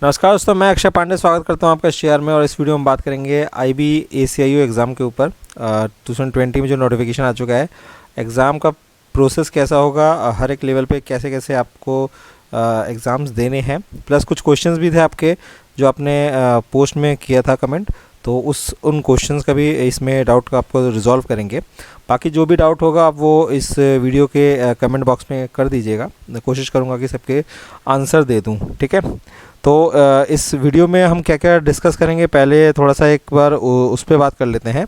नमस्कार दोस्तों, मैं अक्षय पांडे स्वागत करता हूं आपका शेयर में। और इस वीडियो में बात करेंगे IB ACIU एग्ज़ाम के ऊपर। 2020 में जो नोटिफिकेशन आ चुका है, एग्ज़ाम का प्रोसेस कैसा होगा, हर एक लेवल पे कैसे कैसे आपको एग्ज़ाम्स देने हैं, प्लस कुछ क्वेश्चंस भी थे आपके जो आपने पोस्ट में किया था कमेंट, तो उन क्वेश्चंस का भी इसमें डाउट का आपको रिजॉल्व करेंगे। बाकी जो भी डाउट होगा आप वो इस वीडियो के कमेंट बॉक्स में कर दीजिएगा। मैं कोशिश करूँगा कि सबके आंसर दे दूँ, ठीक है। तो इस वीडियो में हम क्या क्या डिस्कस करेंगे, पहले थोड़ा सा एक बार उस पर बात कर लेते हैं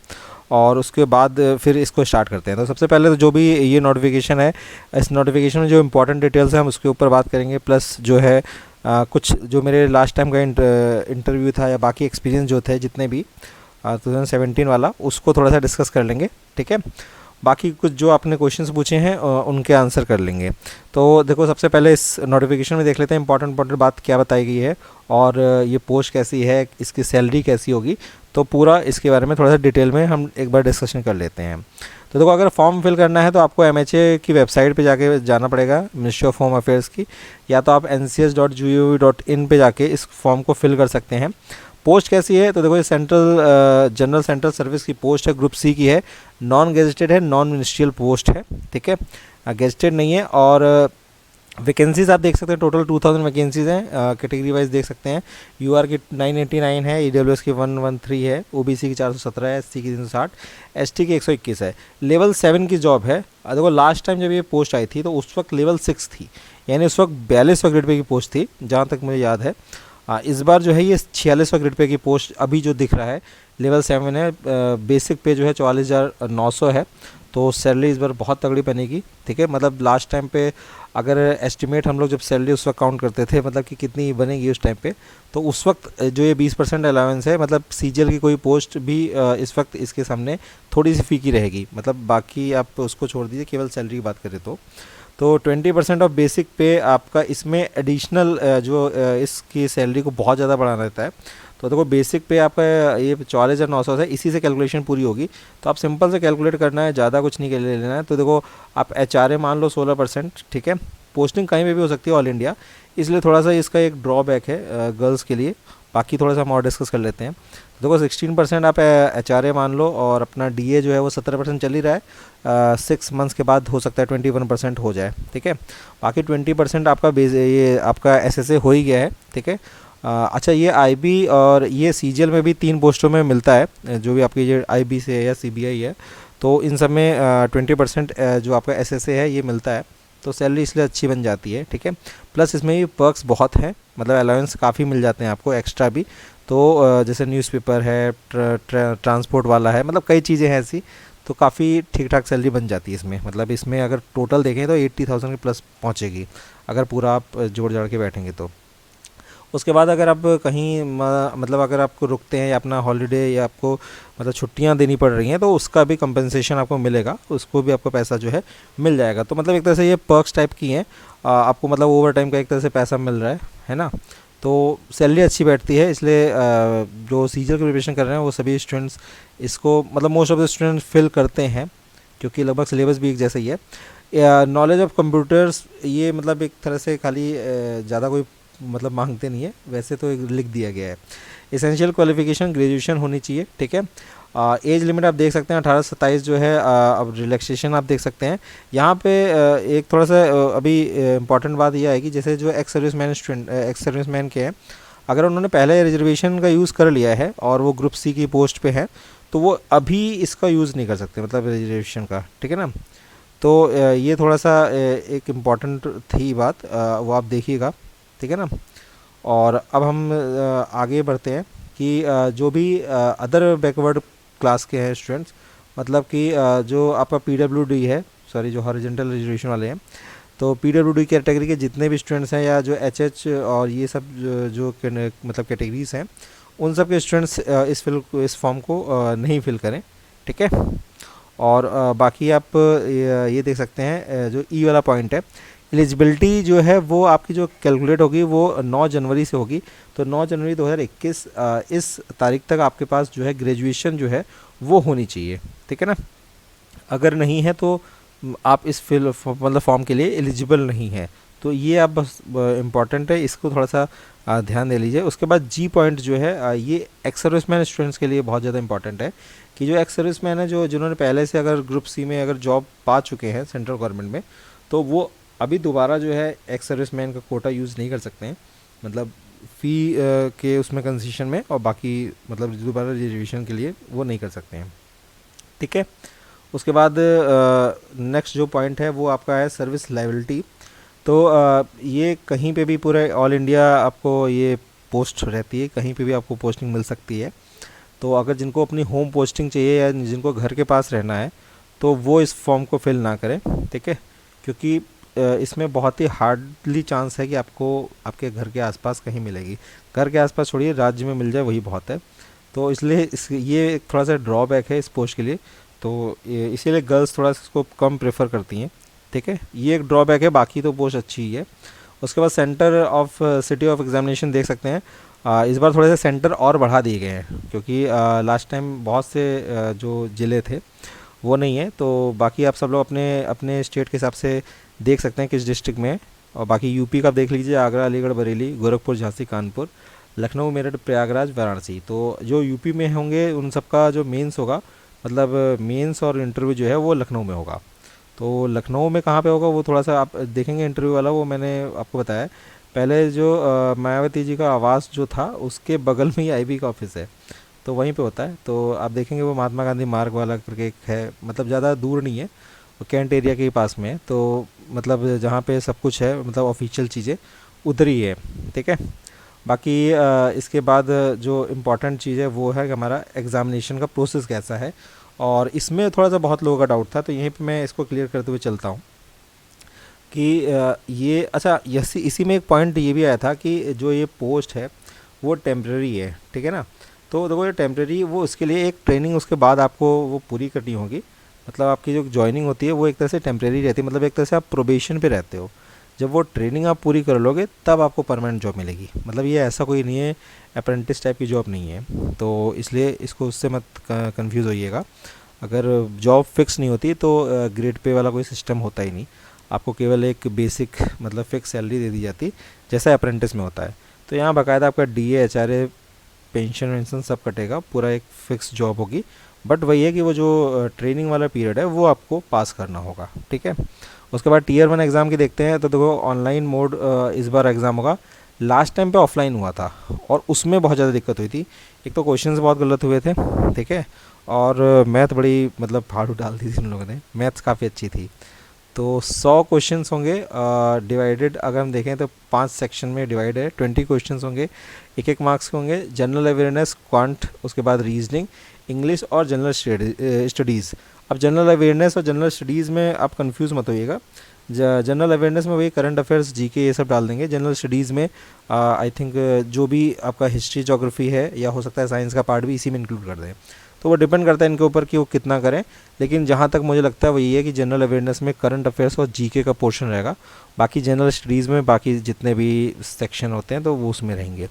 और उसके बाद फिर इसको स्टार्ट करते हैं। तो सबसे पहले तो जो भी ये नोटिफिकेशन है, इस नोटिफिकेशन में जो इंपॉर्टेंट डिटेल्स हैं हम उसके ऊपर बात करेंगे, प्लस जो है कुछ जो मेरे लास्ट टाइम का इंटरव्यू था या बाकी एक्सपीरियंस जो थे जितने भी 2017 वाला, उसको थोड़ा सा डिस्कस कर लेंगे, ठीक है। बाकी कुछ जो आपने क्वेश्चंस पूछे हैं उनके आंसर कर लेंगे। तो देखो, सबसे पहले इस नोटिफिकेशन में देख लेते हैं इंपॉर्टेंट बात क्या बताई गई है और ये पोस्ट कैसी है, इसकी सैलरी कैसी होगी। तो पूरा इसके बारे में थोड़ा सा डिटेल में हम एक बार डिस्कशन कर लेते हैं। तो देखो, अगर फॉर्म फिल करना है तो आपको MHA की वेबसाइट पे जाके जाना पड़ेगा, मिनिस्ट्री ऑफ होम अफेयर्स की, या तो आप ncs.gov.in पे जाके इस फॉर्म को फिल कर सकते हैं। पोस्ट कैसी है, तो देखो ये जनरल सेंट्रल सर्विस की पोस्ट है, ग्रुप C की है, नॉन गेजेटेड है, नॉन मिनिस्ट्रियल पोस्ट है, ठीक है, गेजेटेड नहीं है। और वैकेंसीज आप देख सकते हैं, टोटल 2000 वैकेंसीज हैं। कैटेगरी वाइज देख सकते हैं, UR की 989 है, EWS की 113 है, OBC की 417 है, SC की 360, ST की 121 है। लेवल 7 की जॉब है। देखो, लास्ट टाइम जब ये पोस्ट आई थी तो उस वक्त लेवल 6 थी, यानी उस वक्त 42वां ग्रेड पे की पोस्ट थी, जहाँ तक मुझे याद है। इस बार जो है ये 46वां ग्रेड पे की पोस्ट अभी जो दिख रहा है, लेवल 7 है। बेसिक पे जो है 44,900 है। तो सैलरी इस बार बहुत तगड़ी बनेगी, ठीक है। मतलब लास्ट टाइम पे अगर एस्टिमेट हम लोग जब सैलरी उस वक्त काउंट करते थे, मतलब कि कितनी बनेगी उस टाइम पे, तो उस वक्त जो ये 20% अलाउंस है, मतलब CGL की कोई पोस्ट भी इस वक्त इसके सामने थोड़ी सी फीकी रहेगी। मतलब बाकी आप उसको छोड़ दीजिए, केवल सैलरी की बात करें तो 20% ऑफ बेसिक पे आपका इसमें एडिशनल जो इसकी सैलरी को बहुत ज़्यादा बढ़ाना रहता है। तो देखो, बेसिक पे आपका ये 44,900 है, इसी से कैलकुलेशन पूरी होगी। तो आप सिंपल से कैलकुलेट करना है, ज़्यादा कुछ नहीं ले लेना है। तो देखो, आप HRA मान लो 16%, ठीक है। पोस्टिंग कहीं पे भी हो सकती है ऑल इंडिया, इसलिए थोड़ा सा इसका एक ड्रॉबैक है गर्ल्स के लिए। बाकी थोड़ा सा हम और डिस्कस कर लेते हैं। तो देखो, 16% आप HRA मान लो, और अपना DA जो है वो 17% चल ही रहा है। 6 मंथ्स के बाद हो सकता है 21% हो जाए, ठीक है। बाकी 20% आपका ये आपका SSA हो ही गया है, ठीक है। अच्छा, ये IB और ये CGL में भी 3 पोस्टों में मिलता है, जो भी आपकी ये IB से है या CBI है, तो इन सब में 20% जो आपका SSA है ये मिलता है। तो सैलरी इसलिए अच्छी बन जाती है, ठीक है। प्लस इसमें ये पर्क्स बहुत हैं, मतलब अलाउंस काफ़ी मिल जाते हैं आपको एक्स्ट्रा भी। तो जैसे न्यूज़पेपर है, ट्रांसपोर्ट वाला है, मतलब कई चीज़ें हैं ऐसी, तो काफ़ी ठीक ठाक सैलरी बन जाती है इसमें। मतलब इसमें अगर टोटल देखें तो 80,000 के प्लस पहुँचेगी, अगर पूरा आप जोड़ जाड़ के बैठेंगे तो। उसके बाद अगर आप कहीं मतलब अगर आपको रुकते हैं या अपना हॉलीडे या आपको मतलब छुट्टियां देनी पड़ रही हैं, तो उसका भी कंपनसेशन आपको मिलेगा, उसको भी आपको पैसा जो है मिल जाएगा। तो मतलब एक तरह से ये पर्क्स टाइप की हैं, आपको मतलब ओवर टाइम का एक तरह से पैसा मिल रहा है ना। तो सैलरी अच्छी बैठती है, इसलिए जो CGL की प्रिपरेशन कर रहे हैं वो सभी स्टूडेंट्स इसको, मतलब most of the students fill करते हैं, क्योंकि लगभग सिलेबस भी एक जैसा ही है। नॉलेज ऑफ कंप्यूटर्स, ये मतलब एक तरह से खाली ज़्यादा कोई मतलब मांगते नहीं है, वैसे तो एक लिख दिया गया है। एसेंशियल क्वालिफिकेशन ग्रेजुएशन होनी चाहिए, ठीक है। एज लिमिट आप देख सकते हैं 18 से 27 जो है। अब रिलैक्सेशन आप देख सकते हैं यहाँ पे। एक थोड़ा सा अभी इम्पॉर्टेंट बात यह है कि जैसे जो एक्स सर्विसमैन के हैं, अगर उन्होंने पहले रिजर्वेशन का यूज़ कर लिया है और वो ग्रुप C की पोस्ट पे है, तो वो अभी इसका यूज़ नहीं कर सकते, मतलब रिजर्वेशन का, ठीक है ना। तो ये थोड़ा सा एक इम्पॉर्टेंट थी बात, वो आप देखिएगा, ठीक है ना। और अब हम आगे बढ़ते हैं कि जो भी अदर बैकवर्ड क्लास के हैं स्टूडेंट्स, मतलब कि जो आपका PWD है, सॉरी जो हॉरिजॉन्टल रिजर्वेशन वाले हैं, तो PWD कैटेगरी के जितने भी स्टूडेंट्स हैं, या जो HH और ये सब जो मतलब कैटेगरीज हैं, उन सब के स्टूडेंट्स इस फॉर्म को नहीं फिल करें, ठीक है। और बाकी आप ये देख सकते हैं जो E वाला पॉइंट है, एलिजिबिलिटी जो है वो आपकी जो कैलकुलेट होगी वो 9 जनवरी से होगी। तो 9 जनवरी 2021 इस तारीख तक आपके पास जो है ग्रेजुएशन जो है वो होनी चाहिए, ठीक है ना। अगर नहीं है तो आप इस मतलब फॉर्म के लिए एलिजिबल नहीं है। तो ये आप बस इम्पॉर्टेंट है, इसको थोड़ा सा ध्यान दे लीजिए। उसके बाद जी पॉइंट जो है ये एक्स सर्विसमैन स्टूडेंट्स के लिए बहुत ज़्यादा इंपॉर्टेंट है कि जो एक्स सर्विसमैन है, जो जिन्होंने पहले से अगर ग्रुप सी में अगर जॉब पा चुके हैं सेंट्रल गवर्नमेंट में, तो वो अभी दोबारा जो है एक्स सर्विसमैन का कोटा यूज़ नहीं कर सकते हैं, मतलब फ़ी के उसमें कंसेशन में, और बाकी मतलब दोबारा रिजर्वेशन के लिए वो नहीं कर सकते हैं। ठीक है। उसके बाद नेक्स्ट जो पॉइंट है वो आपका है सर्विस लायबिलिटी। तो ये कहीं पे भी पूरे ऑल इंडिया आपको ये पोस्ट रहती है, कहीं पे भी आपको पोस्टिंग मिल सकती है। तो अगर जिनको अपनी होम पोस्टिंग चाहिए या जिनको घर के पास रहना है, तो वो इस फॉर्म को फिल ना करें। ठीक है, क्योंकि इसमें बहुत ही हार्डली चांस है कि आपको आपके घर के आसपास कहीं मिलेगी। घर के आसपास छोड़िए, राज्य में मिल जाए वही बहुत है। तो इसलिए ये एक थोड़ा सा ड्रॉबैक है इस पोस्ट के लिए, तो इसीलिए गर्ल्स थोड़ा सा इसको कम प्रेफर करती हैं। ठीक है, ये एक ड्रॉबैक है, बाकी तो पोस्ट अच्छी ही है। उसके बाद centre of city of examination देख सकते हैं, इस बार थोड़े से सेंटर और बढ़ा दिए गए हैं, क्योंकि लास्ट टाइम बहुत से जो ज़िले थे वो नहीं है। तो बाकी आप सब लोग अपने अपने स्टेट के हिसाब से देख सकते हैं किस डिस्ट्रिक्ट में। और बाकी यूपी का देख लीजिए, आगरा, अलीगढ़, बरेली, गोरखपुर, झांसी, कानपुर, लखनऊ, मेरठ, प्रयागराज, वाराणसी। तो जो यूपी में होंगे उन सबका जो मेंस होगा, मतलब मेंस और इंटरव्यू जो है वो लखनऊ में होगा। तो लखनऊ में कहाँ पे होगा वो थोड़ा सा आप देखेंगे इंटरव्यू वाला, वो मैंने आपको बताया। पहले जो मायावती जी का आवास जो था उसके बगल में ही आईबी का ऑफिस है, तो वहीं पे होता है। तो आप देखेंगे वो महात्मा गांधी मार्ग वाला करके एक है, मतलब ज़्यादा दूर नहीं है, वो कैंट एरिया के ही पास में है। तो मतलब जहाँ पे सब कुछ है, मतलब ऑफिशियल चीज़ें उधर ही है। ठीक है। बाकी इसके बाद जो इम्पोर्टेंट चीज़ है वो है कि हमारा एग्ज़ामिनेशन का प्रोसेस कैसा है, और इसमें थोड़ा सा बहुत लोगों का डाउट था, तो यहीं पे मैं इसको क्लियर करते हुए चलता हूँ कि ये अच्छा इसी में एक पॉइंट ये भी आया था कि जो ये पोस्ट है वो टेम्प्रेरी है। ठीक है ना। तो देखो ये टेम्प्रेरी, वो इसके लिए एक ट्रेनिंग उसके बाद आपको वो पूरी करनी होगी। मतलब आपकी जो ज्वाइनिंग होती है वो एक तरह से टेम्प्रेरी रहती है, मतलब एक तरह से आप प्रोबेशन पे रहते हो। जब वो ट्रेनिंग आप पूरी कर लोगे तब आपको परमानेंट जॉब मिलेगी। मतलब ये ऐसा कोई नहीं है, अप्रेंटिस टाइप की जॉब नहीं है। तो इसलिए इसको उससे मत कंफ्यूज होइएगा। अगर जॉब फिक्स नहीं होती तो ग्रेड पे वाला कोई सिस्टम होता ही नहीं, आपको केवल एक बेसिक मतलब फिक्स सैलरी दे दी जाती जैसा अप्रेंटिस में होता है। तो यहाँ बाकायदा आपका डीए, एचआरए, पेंशन वेंशन सब कटेगा, पूरा एक फ़िक्स जॉब होगी। बट वही है कि वो जो ट्रेनिंग वाला पीरियड है वो आपको पास करना होगा। ठीक है। उसके बाद टीयर 1 एग्ज़ाम की देखते हैं। तो देखो ऑनलाइन मोड इस बार एग्ज़ाम होगा, लास्ट टाइम पे ऑफलाइन हुआ था और उसमें बहुत ज़्यादा दिक्कत हुई थी। एक तो क्वेश्चंस बहुत गलत हुए थे, ठीक है, और मैथ बड़ी मतलब फाड़ू डाल दी थी उन लोगों ने, मैथ्स काफ़ी अच्छी थी। तो 100 क्वेश्चंस होंगे, डिवाइडेड अगर हम देखें तो 5 सेक्शन में डिवाइड है, 20 क्वेश्चंस होंगे, एक एक मार्क्स के होंगे। जनरल अवेयरनेस, क्वांट, उसके बाद रीजनिंग, इंग्लिश और जनरल स्टडीज़। अब जनरल अवेयरनेस और जनरल स्टडीज़ में आप कंफ्यूज मत होइएगा। जनरल अवेयरनेस में वही करंट अफेयर्स, जीके, ये सब डाल देंगे। जनरल स्टडीज़ में आई थिंक जो भी आपका हिस्ट्री, ज्योग्राफी है, या हो सकता है साइंस का पार्ट भी इसी में इंक्लूड कर दें। तो वो डिपेंड करता है इनके ऊपर कि वो कितना करें, लेकिन जहाँ तक मुझे लगता है वही है कि जनरल अवेयरनेस में करंट अफेयर्स और जीके का पोर्शन रहेगा। बाकी जनरल स्टडीज़ में बाकी जितने भी सेक्शन होते हैं तो वो उसमें रहेंगे।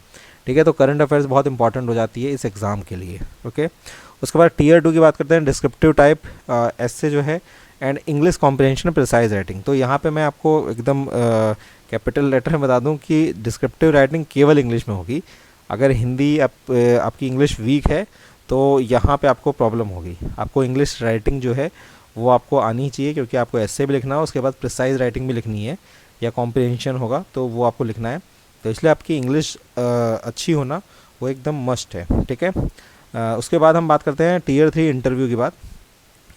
ठीक है। तो करंट अफेयर्स बहुत इंपॉर्टेंट हो जाती है इस एग्ज़ाम के लिए। ओके। उसके बाद टीयर 2 की बात करते हैं। डिस्क्रिप्टिव टाइप, ऐसे जो है, and English comprehension, precise writing. तो यहाँ पे मैं आपको एकदम कैपिटल लेटर में बता दूँ कि डिस्क्रिप्टिव राइटिंग केवल इंग्लिश में होगी। अगर हिंदी आपकी इंग्लिश वीक है तो यहाँ पे आपको प्रॉब्लम होगी। आपको इंग्लिश राइटिंग जो है वो आपको आनी चाहिए, क्योंकि आपको ऐसे भी लिखना है, उसके बाद प्रिसाइज राइटिंग भी लिखनी है, या कॉम्प्रिहेंशन होगा तो वो आपको लिखना है। तो इसलिए आपकी इंग्लिश अच्छी होना वो एकदम मस्ट है। ठीक है। उसके बाद हम बात करते हैं टीयर 3 इंटरव्यू की बात।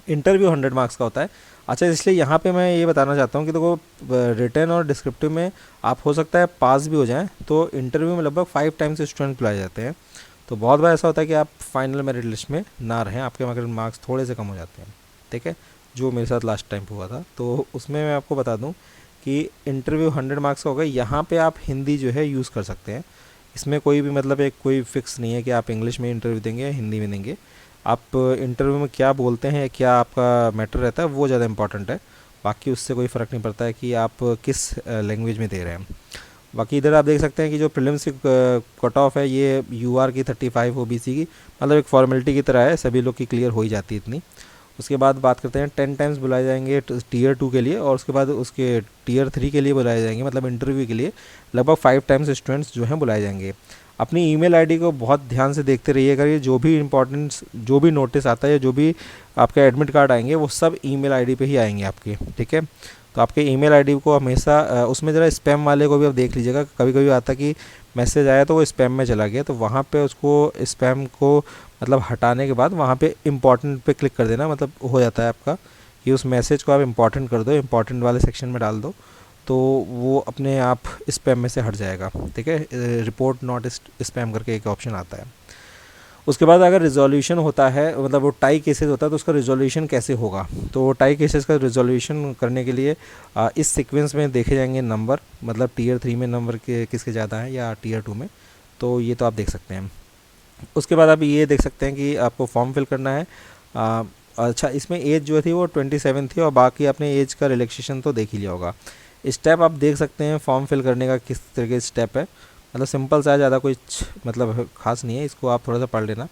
इंटरव्यू 100 मार्क्स का होता है। अच्छा, इसलिए यहाँ पे मैं ये बताना चाहता हूँ कि देखो रिटन और डिस्क्रिप्टिव में आप हो सकता है पास भी हो जाएं, तो इंटरव्यू में लगभग 5 टाइम्स स्टूडेंट बुलाए जाते हैं। तो बहुत बार ऐसा होता है कि आप फाइनल मेरिट लिस्ट में ना रहें, आपके मेरिट मार्क्स थोड़े से कम हो जाते हैं। ठीक है, जो मेरे साथ लास्ट टाइम हुआ था। तो उसमें मैं आपको बता दूं कि इंटरव्यू 100 मार्क्स का होगा। यहाँ पे आप हिंदी जो है यूज़ कर सकते हैं, इसमें कोई भी मतलब एक कोई फिक्स नहीं है कि आप इंग्लिश में इंटरव्यू देंगे या हिंदी में देंगे। आप इंटरव्यू में क्या बोलते हैं, क्या आपका मैटर रहता है, वो ज़्यादा इंपॉर्टेंट है। बाकी उससे कोई फ़र्क नहीं पड़ता है कि आप किस लैंग्वेज में दे रहे हैं। बाकी इधर आप देख सकते हैं कि जो प्रीलिम्स की कट ऑफ है ये यूआर की 35 ओबीसी की, मतलब एक फॉर्मेलिटी की तरह है, सभी लोग की क्लियर हो ही जाती है इतनी। उसके बाद बात करते हैं 10 टाइम्स बुलाए जाएंगे टीयर 2 के लिए, और उसके बाद उसके टीयर 3 के लिए बुलाए जाएंगे, मतलब इंटरव्यू के लिए लगभग 5 टाइम्स स्टूडेंट्स जो हैं बुलाए जाएंगे। अपनी ईमेल आईडी को बहुत ध्यान से देखते रहिएगा, ये जो भी इंपॉर्टेंस, जो भी नोटिस आता है, जो भी आपके एडमिट कार्ड आएंगे वो सब ईमेल आईडी पे ही आएंगे आपके, ठीक है। तो आपके ईमेल आईडी को हमेशा उसमें ज़रा स्पैम वाले को भी आप देख लीजिएगा, कभी कभी आता कि मैसेज आया तो वो स्पैम में चला गया, तो वहाँ पे उसको स्पैम को मतलब हटाने के बाद वहाँ पे इम्पॉर्टेंट पे क्लिक कर देना, मतलब हो जाता है आपका कि उस मैसेज को आप इम्पॉर्टेंट कर दो, इम्पॉर्टेंट वाले सेक्शन में डाल दो, तो वो अपने आप स्पैम में से हट जाएगा, ठीक है। रिपोर्ट नॉट स्पैम करके एक ऑप्शन आता है। उसके बाद अगर रिजोल्यूशन होता है, मतलब वो टाई केसेस होता है, तो उसका रिजोल्यूशन कैसे होगा, तो टाई केसेस का रिजोल्यूशन करने के लिए इस सीक्वेंस में देखे जाएंगे नंबर, मतलब टीयर 3 में नंबर के किसके ज़्यादा हैं या टीयर 2 में, तो ये तो आप देख सकते हैं। उसके बाद आप ये देख सकते हैं कि आपको फॉर्म फिल करना है। अच्छा, इसमें एज जो थी वो 27 थी, और बाकी आपने एज का रिलैक्सेशन तो देख ही लिया होगा। स्टेप आप देख सकते हैं फॉर्म फिल करने का किस तरीके से स्टेप है, मतलब सिंपल सा है, ज़्यादा कुछ मतलब खास नहीं है, इसको आप थोड़ा सा पढ़ लेना।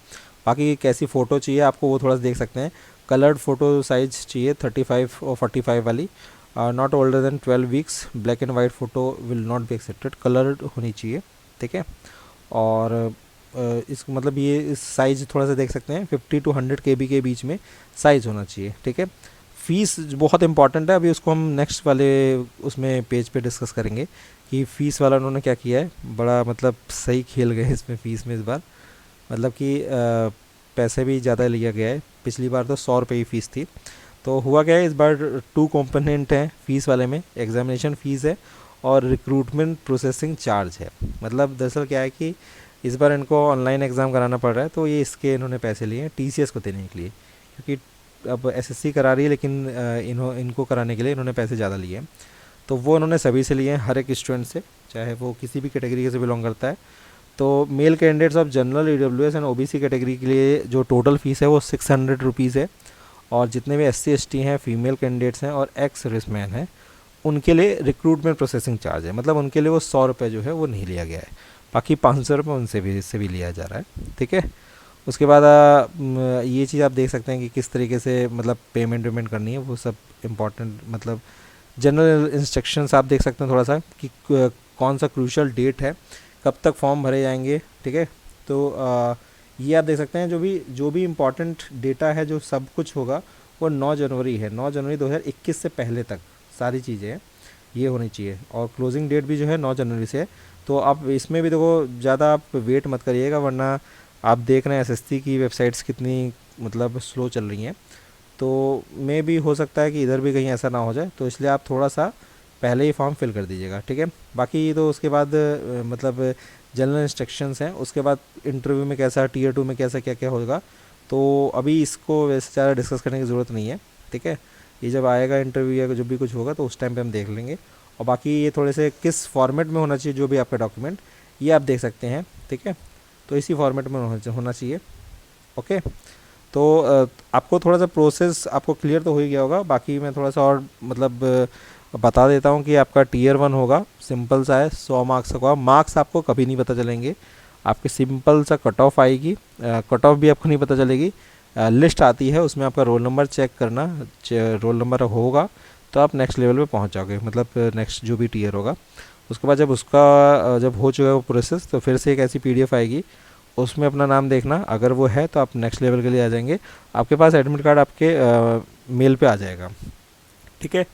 बाकी कैसी फ़ोटो चाहिए आपको वो थोड़ा सा देख सकते हैं। कलर्ड फ़ोटो साइज़ चाहिए 35 और 45 वाली, not older than 12 weeks, black and white photo will not be accepted, coloured होनी चाहिए, ठीक है। और इसको मतलब ये इस साइज़ थोड़ा सा देख सकते हैं 50 to 100 KB के बीच में साइज़ होना चाहिए, ठीक है। फ़ीस बहुत इंपॉर्टेंट है, अभी उसको हम नेक्स्ट वाले उसमें पेज पे डिस्कस करेंगे कि फ़ीस वाला उन्होंने क्या किया है, बड़ा मतलब सही खेल गए इसमें फ़ीस में इस बार, मतलब कि पैसे भी ज़्यादा लिया गया है। पिछली बार तो 100 रुपये ही फ़ीस थी, तो हुआ क्या है इस बार 2 कंपोनेंट हैं फ़ीस वाले में, एग्जामिनेशन फ़ीस है और रिक्रूटमेंट प्रोसेसिंग चार्ज है। मतलब दरअसल क्या है कि इस बार इनको ऑनलाइन एग्ज़ाम कराना पड़ रहा है, तो ये इसके इन्होंने पैसे लिए हैं TCS को देने के लिए, क्योंकि अब SSC करा रही है, लेकिन इनको कराने के लिए इन्होंने पैसे ज़्यादा लिए हैं, तो वो इन्होंने सभी से लिए हैं, हर एक स्टूडेंट से, चाहे वो किसी भी कैटेगरी से बिलोंग करता है। तो male candidates of general EWS and OBC category के लिए जो टोटल फ़ीस है वो 600 रुपीज़ है, और जितने भी SC ST हैं, फीमेल कैंडिडेट्स हैं और एक्स सर्विसमैन हैं, उनके लिए रिक्रूटमेंट प्रोसेसिंग चार्ज है, मतलब उनके लिए वो 100 रुपये जो है वो नहीं लिया गया है, बाकी 500 रुपये उनसे भी इससे भी लिया जा रहा है, ठीक है। उसके बाद ये चीज़ आप देख सकते हैं कि किस तरीके से मतलब पेमेंट करनी है, वो सब इम्पॉर्टेंट, मतलब जनरल इंस्ट्रक्शंस आप देख सकते हैं थोड़ा सा कि कौन सा क्रूशल डेट है, कब तक फॉर्म भरे जाएंगे, ठीक है। तो ये आप देख सकते हैं जो भी इम्पॉर्टेंट डेटा है, जो सब कुछ होगा वो 9 जनवरी है, 9 जनवरी 2021 से पहले तक सारी चीज़ें हैं ये होनी चाहिए, और क्लोजिंग डेट भी जो है 9 जनवरी से है। तो आप इसमें भी देखो ज़्यादा आप वेट मत करिएगा, वरना आप देख रहे हैं SSC की वेबसाइट्स कितनी मतलब स्लो चल रही हैं, तो मे भी हो सकता है कि इधर भी कहीं ऐसा ना हो जाए, तो इसलिए आप थोड़ा सा पहले ही फॉर्म फिल कर दीजिएगा, ठीक है। बाकी तो उसके बाद मतलब जनरल इंस्ट्रक्शंस हैं, उसके बाद इंटरव्यू में कैसा, टीयर 2 में कैसा क्या क्या होगा, तो अभी इसको वैसे ज़्यादा डिस्कस करने की ज़रूरत नहीं है, ठीक है। ये जब आएगा इंटरव्यू या जो भी कुछ होगा तो उस टाइम पे हम देख लेंगे। और बाकी ये थोड़े से किस फॉर्मेट में होना चाहिए जो भी आपका डॉक्यूमेंट, ये आप देख सकते हैं, ठीक है। तो इसी फॉर्मेट में होना चाहिए, ओके। तो आपको थोड़ा सा प्रोसेस आपको क्लियर तो हो ही गया होगा, बाकी मैं थोड़ा सा और मतलब बता देता हूँ कि आपका टीयर 1 होगा, सिंपल सा है, 100 मार्क्स का होगा, मार्क्स आपको कभी नहीं पता चलेंगे, आपके सिंपल सा कट ऑफ आएगी, कट ऑफ भी आपको नहीं पता चलेगी, लिस्ट आती है उसमें आपका रोल नंबर चेक करना, रोल नंबर होगा तो आप नेक्स्ट लेवल पे पहुंच जाओगे, मतलब नेक्स्ट जो भी टीयर होगा। उसके बाद जब उसका जब हो चुका है वो प्रोसेस, तो फिर से एक ऐसी PDF आएगी, उसमें अपना नाम देखना, अगर वो है तो आप नेक्स्ट लेवल के लिए आ जाएंगे, आपके पास एडमिट कार्ड आपके मेल पे आ जाएगा, ठीक है।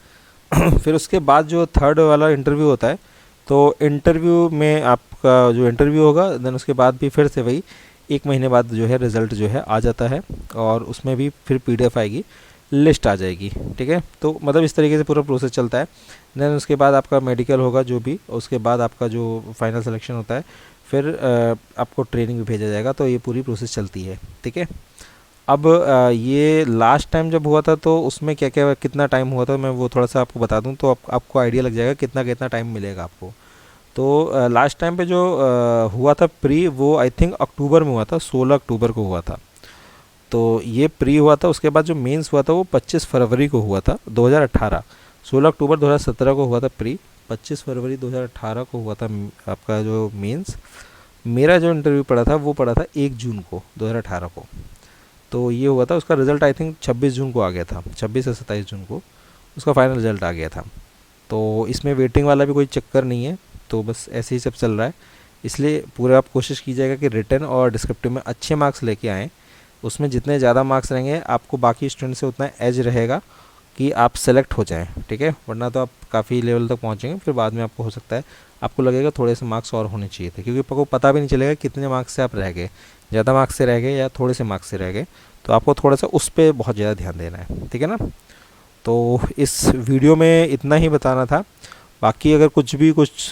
फिर उसके बाद जो थर्ड वाला इंटरव्यू होता है, तो इंटरव्यू में आपका जो इंटरव्यू होगा देन उसके बाद भी फिर से वही 1 महीने बाद जो है रिज़ल्ट जो है आ जाता है, और उसमें भी फिर PDF आएगी, लिस्ट आ जाएगी, ठीक है। तो मतलब इस तरीके से पूरा प्रोसेस चलता है। देन उसके बाद आपका मेडिकल होगा जो भी, उसके बाद आपका जो फाइनल सिलेक्शन होता है, फिर आपको ट्रेनिंग भी भेजा जाएगा, तो ये पूरी प्रोसेस चलती है, ठीक है। अब ये लास्ट टाइम जब हुआ था तो उसमें क्या क्या कितना टाइम हुआ था, मैं वो थोड़ा सा आपको बता दूं, तो आपको आइडिया लग जाएगा कितना कितना टाइम मिलेगा आपको। तो लास्ट टाइम पे जो हुआ था प्री, वो आई थिंक अक्टूबर में हुआ था, 16 अक्टूबर को हुआ था, तो ये प्री हुआ था। उसके बाद जो मेंस हुआ था वो 25 फरवरी को हुआ था 2018, 16 अक्टूबर 2017 को हुआ था प्री, 25 फरवरी 2018 को हुआ था आपका जो मेंस। मेरा जो इंटरव्यू पड़ा था वो पड़ा था 1 जून को 2018 को, तो ये हुआ था, उसका रिज़ल्ट आई थिंक 26 जून को आ गया था, 26 से 27 जून को उसका फाइनल रिज़ल्ट आ गया था। तो इसमें वेटिंग वाला भी कोई चक्कर नहीं है, तो बस ऐसे ही सब चल रहा है। इसलिए पूरे आप कोशिश कीजिएगा कि रिटन और डिस्क्रिप्टिव में अच्छे मार्क्स लेके आएँ। उसमें जितने ज़्यादा मार्क्स रहेंगे आपको बाकी स्टूडेंट से उतना एज रहेगा कि आप सेलेक्ट हो जाएं, ठीक है। वरना तो आप काफ़ी लेवल तक पहुंचेंगे, फिर बाद में आपको हो सकता है आपको लगेगा थोड़े से मार्क्स और होने चाहिए थे, क्योंकि आपको पता भी नहीं चलेगा कितने मार्क्स से आप रह गए, ज़्यादा मार्क्स से रह गए या थोड़े से मार्क्स से रह गए। तो आपको थोड़ा सा उस पर बहुत ज़्यादा ध्यान देना है, ठीक है ना। तो इस वीडियो में इतना ही बताना था। बाकी अगर कुछ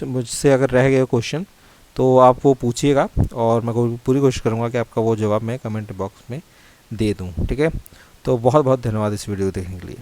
मुझसे अगर रह गए क्वेश्चन तो आप वो पूछिएगा, और मैं पूरी कोशिश करूँगा कि आपका वो जवाब मैं कमेंट बॉक्स में दे दूँ, ठीक है। तो बहुत बहुत धन्यवाद इस वीडियो को देखने के लिए।